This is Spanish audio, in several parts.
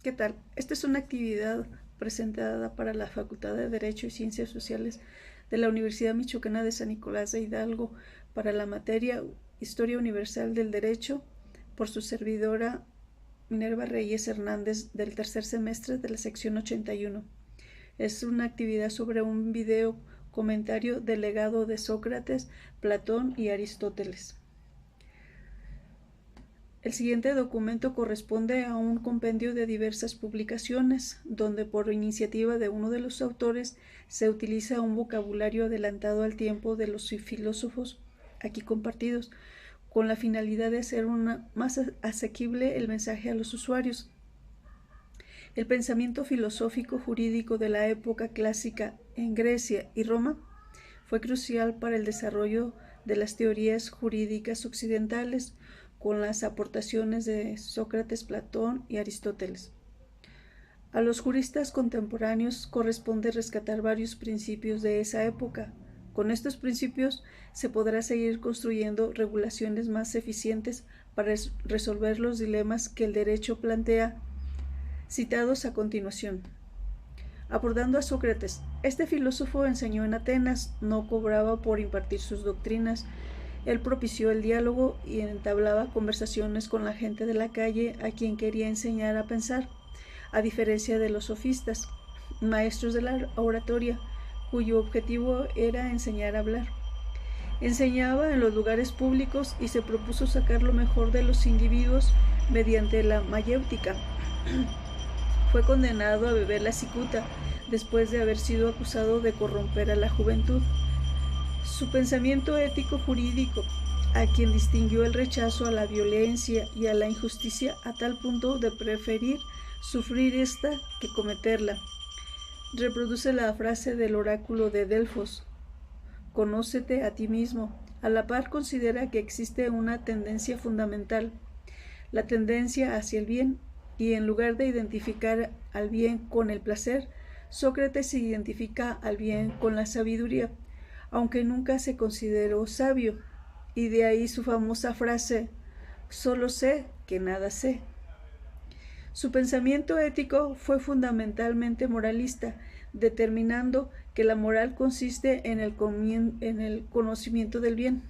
¿Qué tal? Esta es una actividad presentada para la Facultad de Derecho y Ciencias Sociales de la Universidad Michoacana de San Nicolás de Hidalgo para la materia Historia Universal del Derecho por su servidora Minerva Reyes Hernández del tercer semestre de la sección 81. Es una actividad sobre un video comentario del legado de Sócrates, Platón y Aristóteles. El siguiente documento corresponde a un compendio de diversas publicaciones, donde por iniciativa de uno de los autores se utiliza un vocabulario adelantado al tiempo de los filósofos aquí compartidos, con la finalidad de hacer más asequible el mensaje a los usuarios. El pensamiento filosófico jurídico de la época clásica en Grecia y Roma fue crucial para el desarrollo de las teorías jurídicas occidentales, con las aportaciones de Sócrates, Platón y Aristóteles. A los juristas contemporáneos corresponde rescatar varios principios de esa época. Con estos principios se podrá seguir construyendo regulaciones más eficientes para resolver los dilemas que el derecho plantea, citados a continuación. Abordando a Sócrates, este filósofo enseñó en Atenas, no cobraba por impartir sus doctrinas. Él propició el diálogo y entablaba conversaciones con la gente de la calle a quien quería enseñar a pensar, a diferencia de los sofistas, maestros de la oratoria, cuyo objetivo era enseñar a hablar. Enseñaba en los lugares públicos y se propuso sacar lo mejor de los individuos mediante la mayéutica. Fue condenado a beber la cicuta después de haber sido acusado de corromper a la juventud. Su pensamiento ético-jurídico, a quien distinguió el rechazo a la violencia y a la injusticia a tal punto de preferir sufrir esta que cometerla, reproduce la frase del oráculo de Delfos: «Conócete a ti mismo». A la par considera que existe una tendencia fundamental, la tendencia hacia el bien, y en lugar de identificar al bien con el placer, Sócrates identifica al bien con la sabiduría, aunque nunca se consideró sabio, y de ahí su famosa frase: «Solo sé que nada sé». Su pensamiento ético fue fundamentalmente moralista, determinando que la moral consiste en el conocimiento del bien.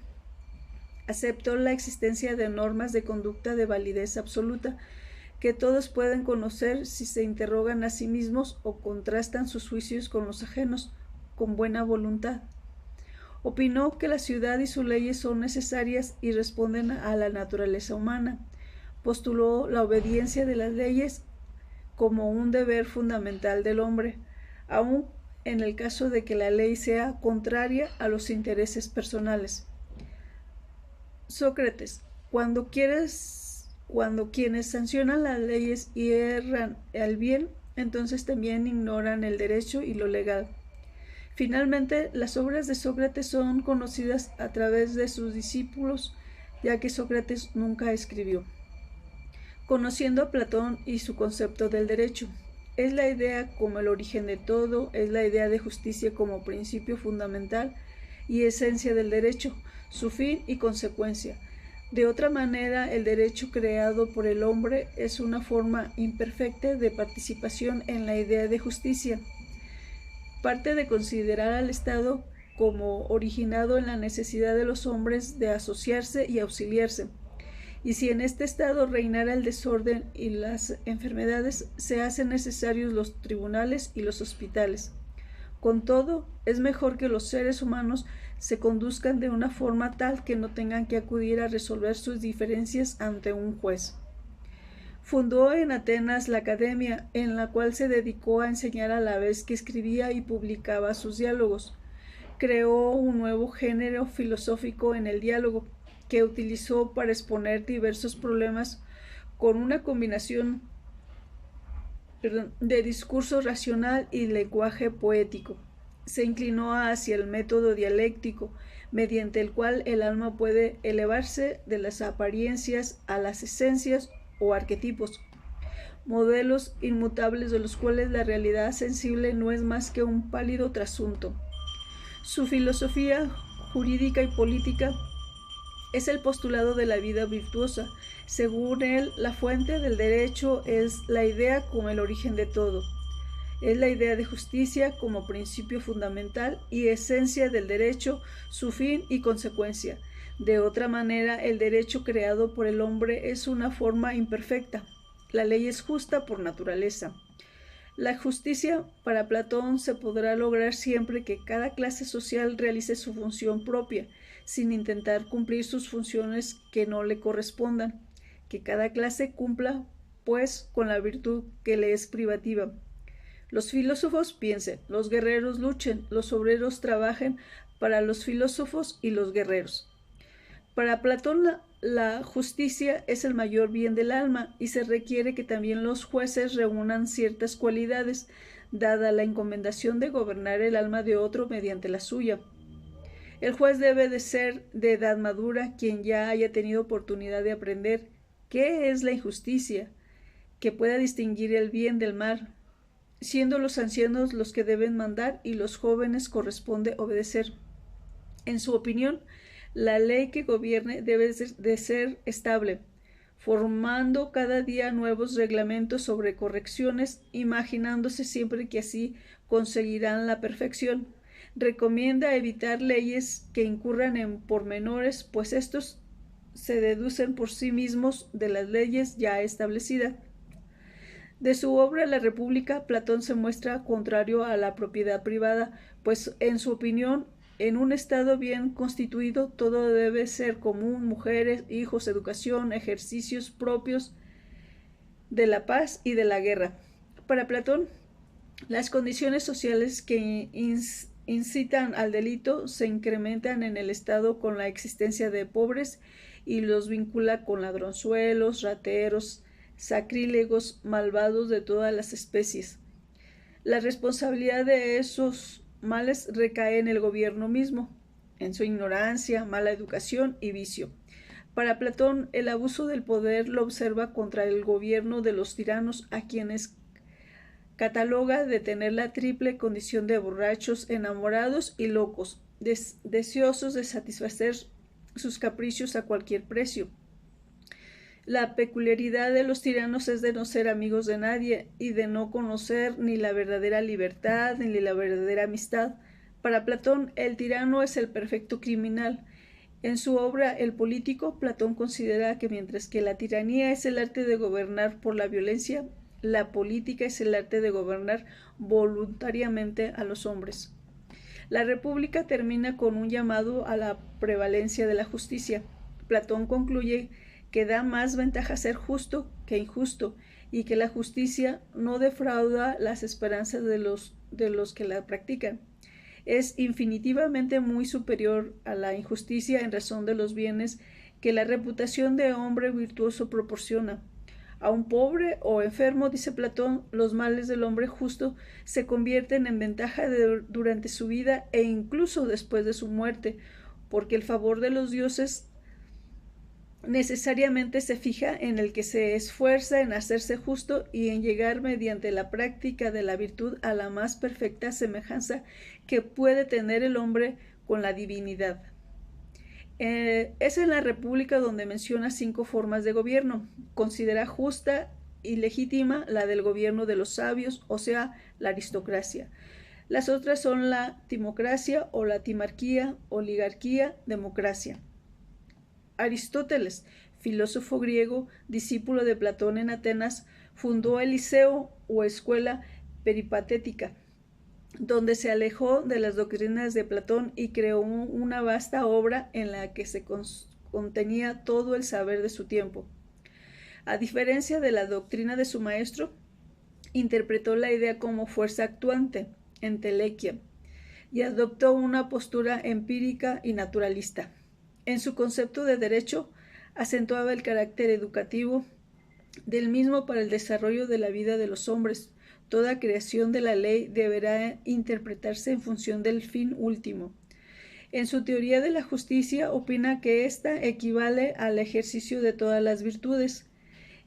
Aceptó la existencia de normas de conducta de validez absoluta, que todos pueden conocer si se interrogan a sí mismos o contrastan sus juicios con los ajenos, con buena voluntad. Opinó que la ciudad y sus leyes son necesarias y responden a la naturaleza humana. Postuló la obediencia de las leyes como un deber fundamental del hombre, aun en el caso de que la ley sea contraria a los intereses personales. Sócrates, cuando quienes sancionan las leyes y erran al bien, entonces también ignoran el derecho y lo legal. Finalmente, las obras de Sócrates son conocidas a través de sus discípulos, ya que Sócrates nunca escribió. Conociendo a Platón y su concepto del derecho, es la idea como el origen de todo, es la idea de justicia como principio fundamental y esencia del derecho, su fin y consecuencia. De otra manera, el derecho creado por el hombre es una forma imperfecta de participación en la idea de justicia. Parte de considerar al Estado como originado en la necesidad de los hombres de asociarse y auxiliarse. Y si en este estado reinara el desorden y las enfermedades, se hacen necesarios los tribunales y los hospitales. Con todo, es mejor que los seres humanos se conduzcan de una forma tal que no tengan que acudir a resolver sus diferencias ante un juez. Fundó en Atenas la Academia, en la cual se dedicó a enseñar a la vez que escribía y publicaba sus diálogos. Creó un nuevo género filosófico en el diálogo, que utilizó para exponer diversos problemas con una combinación de discurso racional y lenguaje poético. Se inclinó hacia el método dialéctico, mediante el cual el alma puede elevarse de las apariencias a las esencias o arquetipos, modelos inmutables de los cuales la realidad sensible no es más que un pálido trasunto. Su filosofía jurídica y política Es el postulado de la vida virtuosa. Según él, la fuente del derecho es la idea como el origen de todo. Es la idea de justicia como principio fundamental y esencia del derecho, su fin y consecuencia. De otra manera, el derecho creado por el hombre es una forma imperfecta. La ley es justa por naturaleza. La justicia para Platón se podrá lograr siempre que cada clase social realice su función propia, sin intentar cumplir sus funciones que no le correspondan, que cada clase cumpla, pues, con la virtud que le es privativa. Los filósofos piensen, los guerreros luchen, los obreros trabajen para los filósofos y los guerreros. Para Platón la justicia es el mayor bien del alma y se requiere que también los jueces reúnan ciertas cualidades, dada la encomendación de gobernar el alma de otro mediante la suya. El juez debe de ser de edad madura, quien ya haya tenido oportunidad de aprender qué es la injusticia, que pueda distinguir el bien del mal, siendo los ancianos los que deben mandar y los jóvenes corresponde obedecer. En su opinión, la ley que gobierne debe de ser estable, formando cada día nuevos reglamentos sobre correcciones, imaginándose siempre que así conseguirán la perfección. Recomienda evitar leyes que incurran en pormenores, pues estos se deducen por sí mismos de las leyes ya establecidas. De su obra La República, Platón se muestra contrario a la propiedad privada, pues en su opinión, en un Estado bien constituido, todo debe ser común: mujeres, hijos, educación, ejercicios propios de la paz y de la guerra. Para Platón, las condiciones sociales que incitan al delito se incrementan en el Estado con la existencia de pobres y los vincula con ladronzuelos, rateros, sacrílegos, malvados de todas las especies. La responsabilidad de esos males recae en el gobierno mismo, en su ignorancia, mala educación y vicio. Para Platón, el abuso del poder lo observa contra el gobierno de los tiranos, a quienes cataloga de tener la triple condición de borrachos, enamorados y locos, deseosos de satisfacer sus caprichos a cualquier precio. La peculiaridad de los tiranos es de no ser amigos de nadie y de no conocer ni la verdadera libertad ni la verdadera amistad. Para Platón, el tirano es el perfecto criminal. En su obra El Político, Platón considera que mientras que la tiranía es el arte de gobernar por la violencia, la política es el arte de gobernar voluntariamente a los hombres. La República termina con un llamado a la prevalencia de la justicia. Platón concluye que da más ventaja ser justo que injusto y que la justicia no defrauda las esperanzas de los que la practican. Es infinitivamente muy superior a la injusticia en razón de los bienes que la reputación de hombre virtuoso proporciona. A un pobre o enfermo, dice Platón, los males del hombre justo se convierten en ventaja durante su vida e incluso después de su muerte, porque el favor de los dioses necesariamente se fija en el que se esfuerza en hacerse justo y en llegar mediante la práctica de la virtud a la más perfecta semejanza que puede tener el hombre con la divinidad. Es en la República donde menciona 5 formas de gobierno. Considera justa y legítima la del gobierno de los sabios, o sea, la aristocracia. Las otras son la timocracia o la timarquía, oligarquía, democracia. Aristóteles, filósofo griego, discípulo de Platón en Atenas, fundó el Liceo o escuela peripatética, donde se alejó de las doctrinas de Platón y creó una vasta obra en la que se contenía todo el saber de su tiempo. A diferencia de la doctrina de su maestro, interpretó la idea como fuerza actuante, entelequia, y adoptó una postura empírica y naturalista. En su concepto de derecho, acentuaba el carácter educativo del mismo para el desarrollo de la vida de los hombres. Toda creación de la ley deberá interpretarse en función del fin último. En su teoría de la justicia, opina que ésta equivale al ejercicio de todas las virtudes.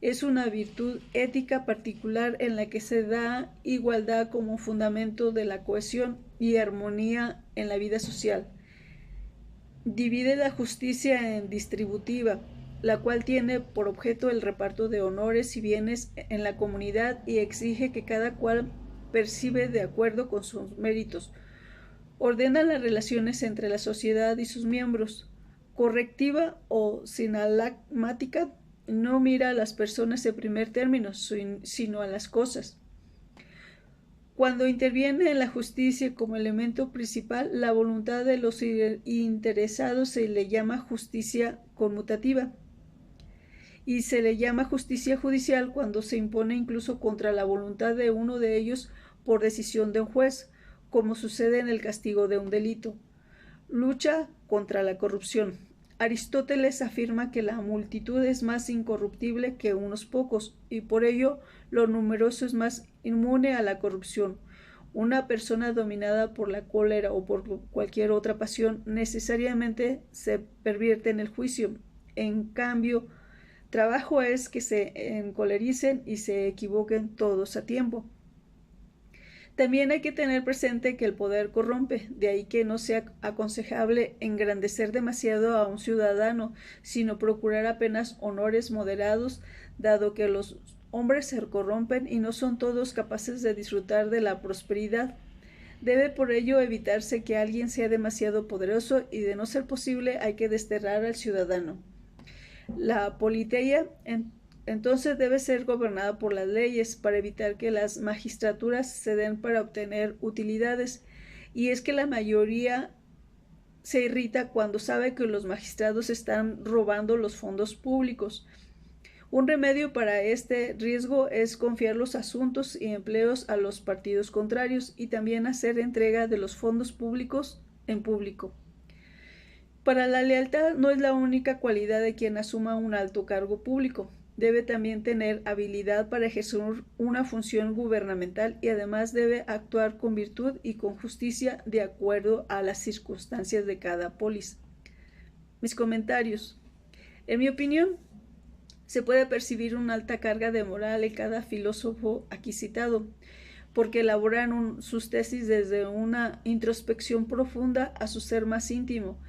Es una virtud ética particular en la que se da igualdad como fundamento de la cohesión y armonía en la vida social. Divide la justicia en distributiva, la cual tiene por objeto el reparto de honores y bienes en la comunidad y exige que cada cual percibe de acuerdo con sus méritos. Ordena las relaciones entre la sociedad y sus miembros. Correctiva o sinalagmática, no mira a las personas en primer término, sino a las cosas. Cuando interviene en la justicia como elemento principal la voluntad de los interesados, se le llama justicia conmutativa, y se le llama justicia judicial cuando se impone incluso contra la voluntad de uno de ellos por decisión de un juez, como sucede en el castigo de un delito. Lucha contra la corrupción. Aristóteles afirma que la multitud es más incorruptible que unos pocos, y por ello lo numeroso es más inmune a la corrupción. Una persona dominada por la cólera o por cualquier otra pasión necesariamente se pervierte en el juicio. En cambio, trabajo es que se encolericen y se equivoquen todos a tiempo. También hay que tener presente que el poder corrompe, de ahí que no sea aconsejable engrandecer demasiado a un ciudadano, sino procurar apenas honores moderados, dado que los hombres se corrompen y no son todos capaces de disfrutar de la prosperidad. Debe por ello evitarse que alguien sea demasiado poderoso y, de no ser posible, hay que desterrar al ciudadano. La politeia entonces debe ser gobernada por las leyes para evitar que las magistraturas se den para obtener utilidades, y es que la mayoría se irrita cuando sabe que los magistrados están robando los fondos públicos. Un remedio para este riesgo es confiar los asuntos y empleos a los partidos contrarios y también hacer entrega de los fondos públicos en público. Para la lealtad no es la única cualidad de quien asuma un alto cargo público. Debe también tener habilidad para ejercer una función gubernamental y además debe actuar con virtud y con justicia de acuerdo a las circunstancias de cada polis. Mis comentarios. En mi opinión, se puede percibir una alta carga de moral en cada filósofo aquí citado, porque elaboran sus tesis desde una introspección profunda a su ser más íntimo.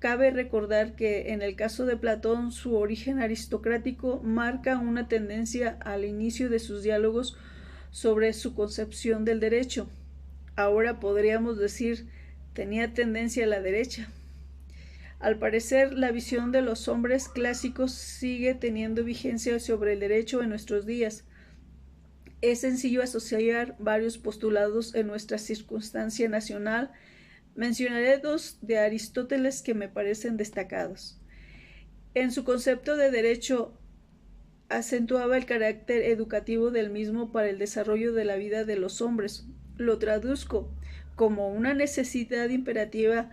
Cabe recordar que en el caso de Platón su origen aristocrático marca una tendencia al inicio de sus diálogos sobre su concepción del derecho. Ahora podríamos decir tenía tendencia a la derecha. Al parecer, la visión de los hombres clásicos sigue teniendo vigencia sobre el derecho en nuestros días. Es sencillo asociar varios postulados en nuestra circunstancia nacional. Mencionaré dos de Aristóteles que me parecen destacados. En su concepto de derecho, acentuaba el carácter educativo del mismo para el desarrollo de la vida de los hombres. Lo traduzco como una necesidad imperativa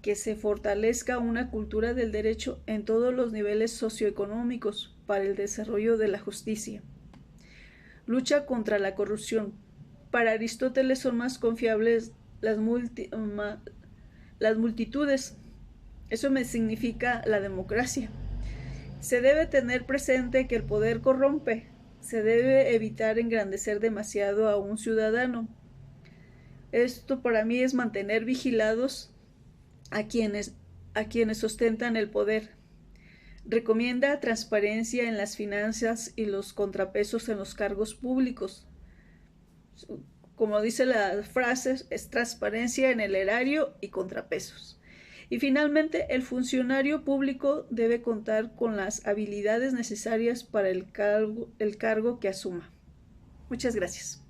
que se fortalezca una cultura del derecho en todos los niveles socioeconómicos para el desarrollo de la justicia. Lucha contra la corrupción. Para Aristóteles son más confiables las multitudes. Eso me significa la democracia. Se debe tener presente que el poder corrompe. Se debe evitar engrandecer demasiado a un ciudadano. Esto para mí es mantener vigilados a quienes ostentan el poder. Recomienda transparencia en las finanzas y los contrapesos en los cargos públicos. Como dice la frase, es transparencia en el erario y contrapesos. Y finalmente, el funcionario público debe contar con las habilidades necesarias para el cargo que asuma. Muchas gracias.